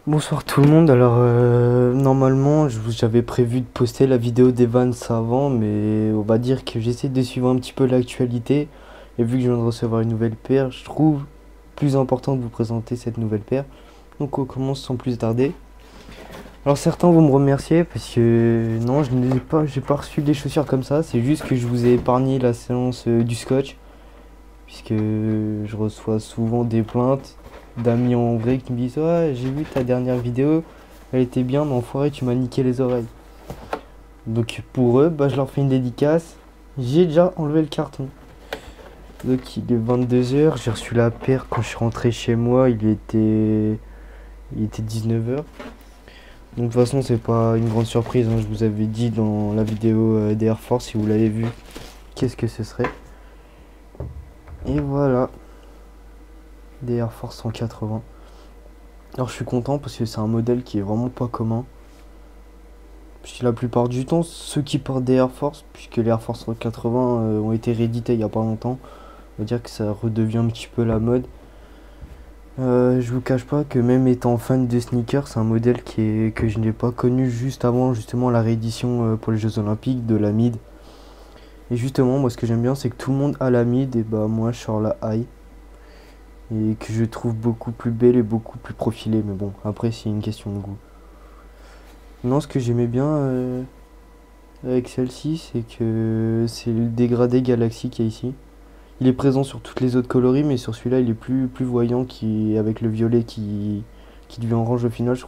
Bonsoir tout le monde. Alors normalement j'avais prévu de poster la vidéo d'Evans avant, mais on va dire que j'essaie de suivre un petit peu l'actualité. Et vu que je viens de recevoir une nouvelle paire, je trouve plus important de vous présenter cette nouvelle paire. Donc on commence sans plus tarder. Alors certains vont me remercier parce que non, j'ai pas reçu des chaussures comme ça. C'est juste que je vous ai épargné la séance du scotch, puisque je reçois souvent des plaintes d'amis en vrai qui me disent: ouais, j'ai vu ta dernière vidéo, elle était bien, mais enfoiré, tu m'as niqué les oreilles. Donc pour eux, bah, je leur fais une dédicace. J'ai déjà enlevé le carton. Donc il est 22 h, j'ai reçu la paire quand je suis rentré chez moi, il était 19 h. Donc de toute façon, c'est pas une grande surprise, hein. Je vous avais dit dans la vidéo des Air Force, si vous l'avez vu, qu'est-ce que ce serait. Et voilà, des Air Force 180. Alors je suis content parce que c'est un modèle qui est vraiment pas commun. Puisque la plupart du temps, ceux qui portent des Air Force, puisque les Air Force 180 ont été réédités il y a pas longtemps, on va dire que ça redevient un petit peu la mode. Je vous cache pas que même étant fan de sneakers, c'est un modèle que je n'ai pas connu juste avant justement la réédition pour les Jeux Olympiques de la mid. Et justement, moi ce que j'aime bien, c'est que tout le monde a la mid, et bah moi je sors la high. Et que je trouve beaucoup plus belle et beaucoup plus profilée. Mais bon, après c'est une question de goût. Non, ce que j'aimais bien avec celle-ci, c'est que c'est le dégradé Galaxy qu'il y a ici. Il est présent sur toutes les autres coloris, mais sur celui-là, il est plus voyant, avec le violet qui devient orange au final. Je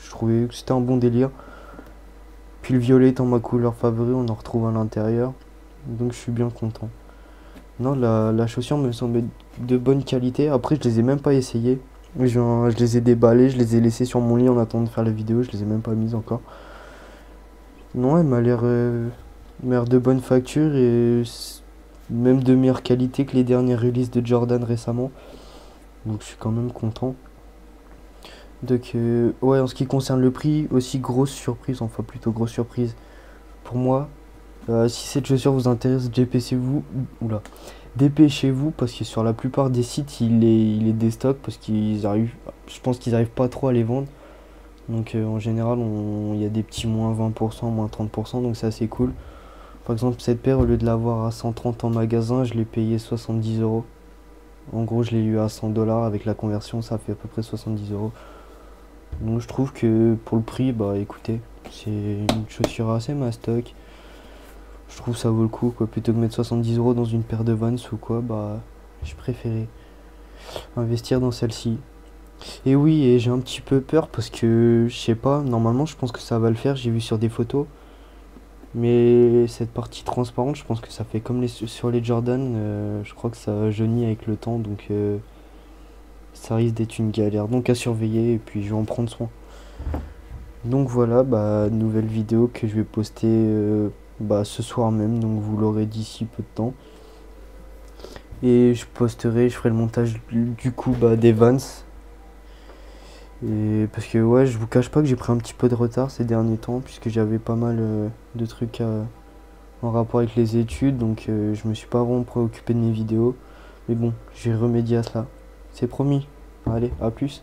trouvais que c'était un bon délire. Puis le violet étant ma couleur favorite, on en retrouve à l'intérieur. Donc je suis bien content. Non, la chaussure me semble de bonne qualité. Après, je les ai même pas essayées. Je les ai déballées, je les ai laissées sur mon lit en attendant de faire la vidéo. Je les ai même pas mises encore. Non, elle m'a l'air de bonne facture et même de meilleure qualité que les dernières releases de Jordan récemment. Donc je suis quand même content. Donc ouais, en ce qui concerne le prix, aussi grosse surprise, enfin plutôt grosse surprise pour moi. Si cette chaussure vous intéresse, dépêchez-vous parce que sur la plupart des sites il est déstock parce je pense qu'ils arrivent pas trop à les vendre. Donc en général il y a des petits moins 20%, moins 30%, donc c'est assez cool. Par exemple, cette paire, au lieu de l'avoir à 130 en magasin, je l'ai payé 70 euros. En gros, je l'ai eu à 100 dollars. Avec la conversion, ça fait à peu près 70 euros. Donc, je trouve que pour le prix, bah écoutez, c'est une chaussure assez mastoc. Je trouve ça vaut le coup, quoi. Plutôt que mettre 70 euros dans une paire de Vans ou quoi, bah je préférais investir dans celle-ci. Et oui, et j'ai un petit peu peur parce que je sais pas, normalement, je pense que ça va le faire. J'ai vu sur des photos. Mais cette partie transparente, je pense que ça fait comme sur les Jordan, je crois que ça jaunit avec le temps, donc ça risque d'être une galère. Donc à surveiller, et puis je vais en prendre soin. Donc voilà, bah nouvelle vidéo que je vais poster bah, ce soir même, donc vous l'aurez d'ici peu de temps. Et je ferai le montage du coup bah, des Vans. Et parce que ouais, je vous cache pas que j'ai pris un petit peu de retard ces derniers temps, puisque j'avais pas mal de trucs en rapport avec les études, donc je me suis pas vraiment préoccupé de mes vidéos. Mais bon, j'ai remédié à cela. C'est promis. Allez, à plus.